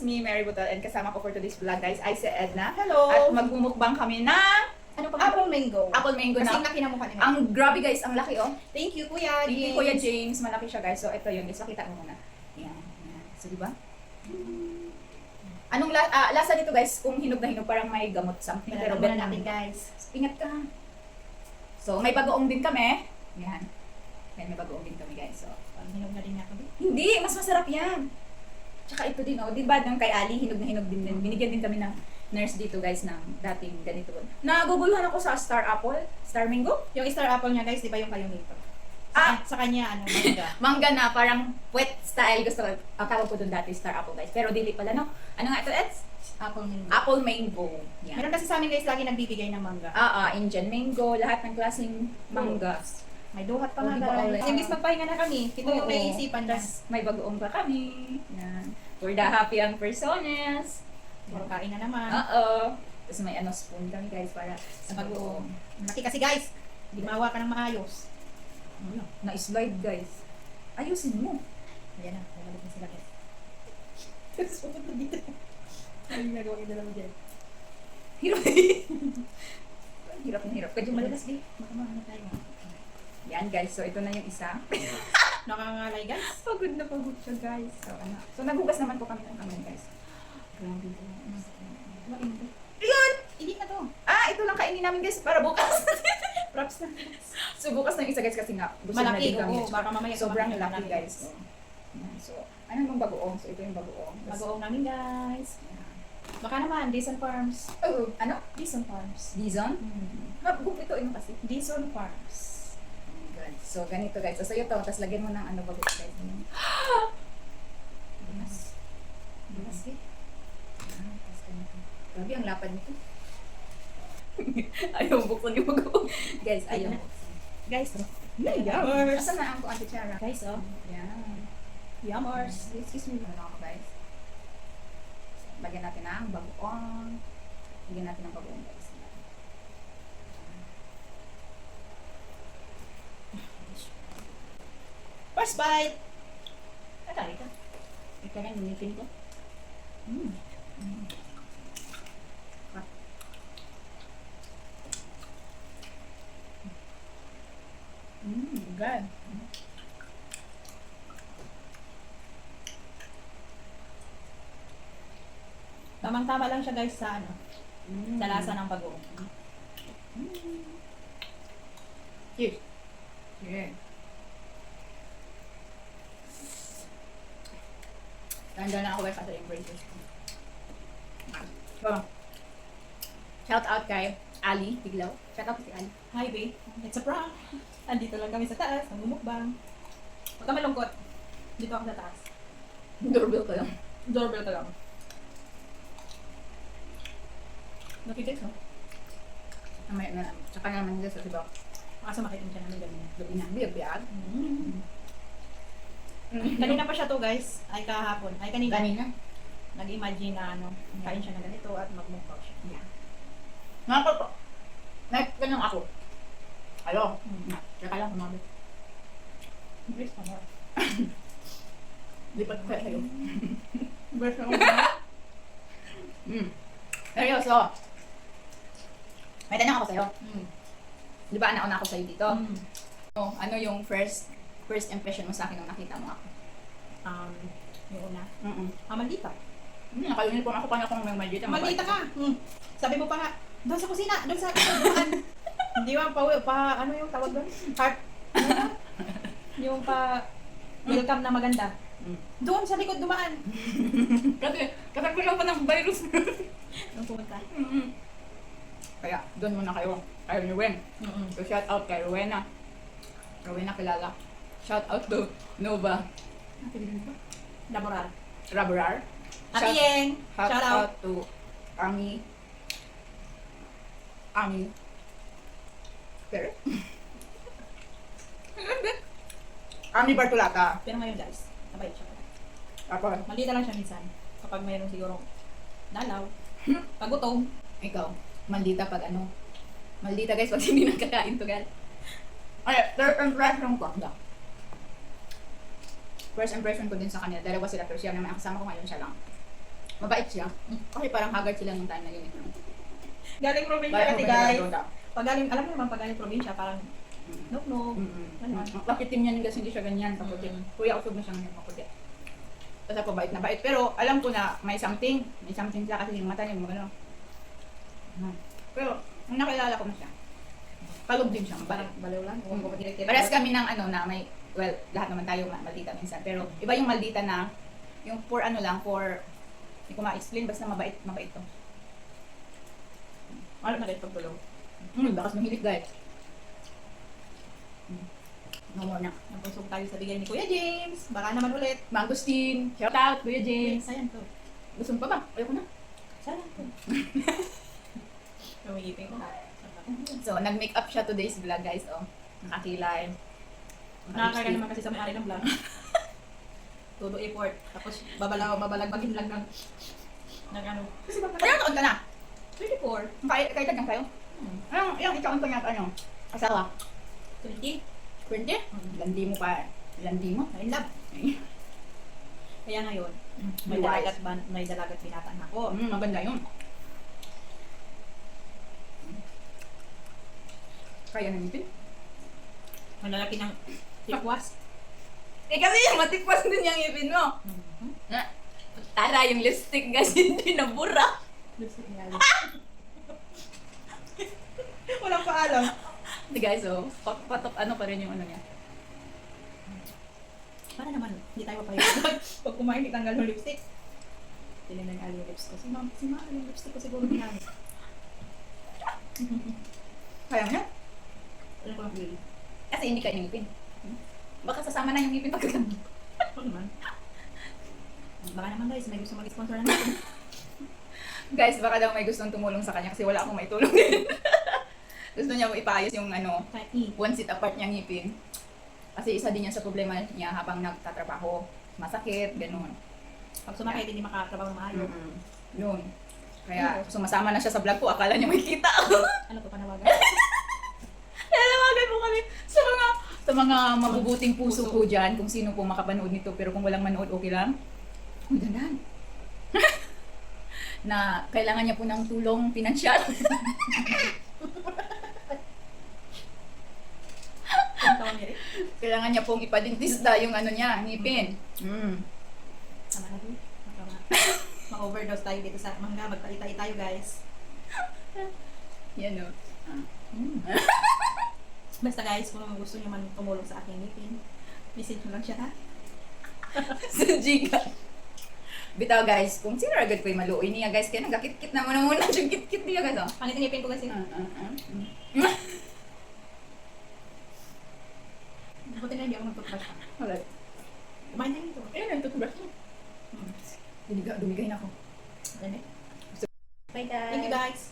me, Mary Butal, and kasama ko for today's vlog, guys, ay si Edna. Hello! At magmumukbang kami ng ano pa? Apple mango. Apple mango Kasi na. laki na mukha nila. Ang grabe, guys, ang laki, oh. Thank you, Kuya Thank you, James. Kuya James. Malaki siya, guys. So, ito yun, guys. Makita mo muna. Yan. Yan. So, di ba? Anong lasa nito, guys? Kung hinog na hinog, parang may gamot something. Pero bet natin, guys. Ingat ka. So, may bagoong din kami. Yan. Yan, may bagoong din kami, guys. So, Pag hinog na din ako. hindi, mas masarap yan. Tsaka ito din, oh. Di ba, ng kay Ali, hinog na hinog din. Binigyan din kami ng nurse dito, guys, ng dating ganito. Naguguluhan ako sa Star Apple, Star Mango. Yung star apple niya, guys, di ba yung kayo nito? Ah! Sa kanya, ano, manga. Mangga na, parang wet style. Gusto ko, akala ko dun dati Star Apple, guys. Pero dili pala, no? Ano nga ito, Eds? Apple mango. Apple Mango. Yan. Meron kasi sa amin, guys, lagi nagbibigay ng mangga. Indian Mango, lahat ng klaseng mangga. May duhat pa Oh, nga, di ba, guys. alright. Imbis magpahinga na kami, ito yung Oo. naiisipan na. Tas may bagoong pa kami. Yan. For the happy ang personas. Puro kain na naman. Oo. Tapos may ano spoon kami, guys, para sa Bago. bagoong. Laki kasi, guys. Limawa ka ng maayos. Ano? Na-slide, guys. Ayusin mo. Ayan na, nabalik na sila, guys. Tapos pupunta dito. Ano yung nagawa yung dalawa dyan? Hirap. Hirap na hirap. Kadyo malalas, di. Makamahan na tayo. Yan, guys. So, ito na yung isa. Nakangalay, guys. Pagod na pagod siya, guys. So, ano. So, naghugas naman po kami ng kamay, guys. Grabe po. Ilan? Hindi na to. Ito lang kainin namin, guys, para bukas. Props na, guys. So, bukas na yung isa, guys, kasi nga, gusto na Malaki, din kami. oo. Baka mamaya Sobrang kumain laki, namin, guys. So, yan. So, ano yung bagoong? So, ito yung bagoong. Tapos, Bagoong namin, guys. yan. Baka naman, Dison Farms. Oh, ano? Dison Farms. Dizon? Ito, ano kasi? Dison Farms. Good. So, ganito, guys. So, sa'yo to, tapos lagyan mo ng ano bago, guys. Bumas. Bumas, eh. Tapos ganito. Grabe, ang lapad nito. Ayaw buksan yung bago. Guys, ayaw buksan. Guys, Yummers! yummers. Asan na ang Auntie Chara? Guys, oh. Yan. Yummers. Excuse me. Ano ako, guys? Lagyan natin ng bagoong. Lagyan natin ng bagoong, guys. First bite. Katari ka. Ika na, nunipin ko. Good. Tamang-tama lang siya, guys, sa ano. Sa lasa ng bagoong. Cheers. Yeah. Nandiyan na ako guys sa yung braces ko. So, shout out kay Ali Tiglaw. Shout out kay Ali. Hi, babe. It's a prank. Andito lang kami sa taas, namumukbang. Huwag ka malungkot. Dito ako sa taas. Doorbell ko lang. Doorbell ka lang. Nakikita mo? Mamaya na namin. Tsaka naman dito sa diba? Baka sumakit yung tiyan namin ganun. Gabi na. Biyag-biyag. Kanina pa siya to, guys. Ay kahapon. Ay kanina. Kanina. Nag-imagine na ano, kain siya na ganito at magmukbang siya. Yeah. Nga po. Next ka lang ako. Ayo. Tsaka lang kumabi. Grace pa more. Lipat ko kaya sa'yo. Grace pa Seryoso. May tanong ako sa'yo. more. Di ba nauna ako sa'yo dito? So, ano yung first impression mo sa akin nung nakita mo ako? Yung una. Mm-mm. Maldita. Naka-uniform ako paano kung may maldita. Maldita ka. Sabi mo pa nga, doon sa kusina, doon sa dumaan. Hindi ba ano yung tawag doon? Heart. Ano yun? Yung welcome na maganda. Doon sa likod dumaan. Kasi lang pa ng virus. Nung pumunta. Kaya, doon muna kayo. Kayo ni Wen. So, shout out kay Rowena. Rowena kilala. Shout out to Nova Laborar. Rabarar. Ate Yeng, Shout out to Ami. Pero? Ami Bartolata. Pero ngayon guys, nabait siya. Tapos, Maldita lang siya minsan. Kapag mayroon siguro dalaw, pagutom. ikaw, maldita pag ano. Maldita guys, pag hindi nakakain to guys. Ay, third impression ko. First impression ko din sa kanila, dalawa sila, pero siya naman ang kasama ko ngayon, siya lang. Mabait siya. Kasi parang haggard sila nung time na yun. Galing probinsya Parang kasi mabait guys. siya. Pag galing, alam mo naman pag galing probinsya, parang nuk-nuk. Bakit team niya kasi hindi siya ganyan kaputi. Kuya usog na siya ngayon kaputi. Tapos ako bait na bait. Pero alam ko na may something. May something siya kasi yung mata niya mga ano. Pero nung nakilala ko na siya, kalog din siya. Parang baliw lang. Huwag ko direct. Parehas kami ng ano na may, well, lahat naman tayo maldita minsan. Pero iba yung maldita na, yung for ano lang, for, hindi ko ma-explain, basta mabait to. Ano na rin pagtulong? Bakas mahilig guys. No more na. Napusog tayo sa bigay ni Kuya James. Baka naman ulit. Mangustin, shout out, Kuya James. Sayang to. Gusto mo pa ba? Ayoko na. Sayang to. Lumigipin ko ha. So, nag-make up siya today's vlog guys, oh. Nakakilay. Nakakaya naman kasi sa may-ari ng vlog. Todo effort. Tapos babalagbakin lang ng ano. Kasi Kaya taon ka na? 24. Kahit lang kayo? Anong, yung ikaw ang panyat, ano? Asawa? 20. 20? Landi mo pa. Landi mo? I love. Kaya ngayon, may dalagat binata na ako. Maganda yun. Kaya namitin? Malalaki ng tikwas. Eh kasi yung matikwas din yung ipin mo. Tara, yung lipstick kasi hindi nabura. Walang paalam. Hindi guys, so, patok ano pa rin yung ano niya. Para naman, hindi tayo papayag. Pag kumain, itanggal ng lipstick. Tinignan ng yung lipstick ko. Si Ma, yung lipstick ko siguro ginamit. Kaya nga? Alam ko lang really. Kasi hindi ka ngipin. Baka sasama na yung ngipin pagkagamit. Ano naman? Baka naman guys, may gusto mag-sponsor na natin. Guys, baka daw may gustong tumulong sa kanya kasi wala akong maitulong din. Gusto niya ipaayos yung ano, Kahit ni. one seat apart niyang ngipin. Kasi isa din yan sa problema niya habang nagtatrabaho. Masakit, gano'n. Pag sumakay, hindi makatrabaho ng maayos. Yun. Kaya sumasama na siya sa vlog ko, akala niya may kita ako. Ano to panawagan? Kaya nawagan po kami sa mga mabubuting puso po dyan, kung sino po makapanood nito, pero kung walang manood, okay lang. Ang dandan. Na kailangan niya po ng tulong pinansyal. Ang tawag niya rin. Kailangan niya pong ipadentista yung ano niya, ngipin. Tama na din. Ma-overdose tayo dito sa mangga. Magpalitay tayo guys. Yan o. Basta guys, kung gusto niyo man tumulong sa aking ngipin, message mo lang siya ha. Sa Giga. Bitaw guys, kung sino agad ko yung maluoy niya guys, kaya nagkakit-kit na muna yung kit-kit niya guys. Pangit ang ngipin ko kasi. Buti na hindi ako nag-toothbrush pa. Alright. Kumain na nito. Ayun, ang toothbrush niya. Dumigay na ako. Bye Bye guys. Thank you guys.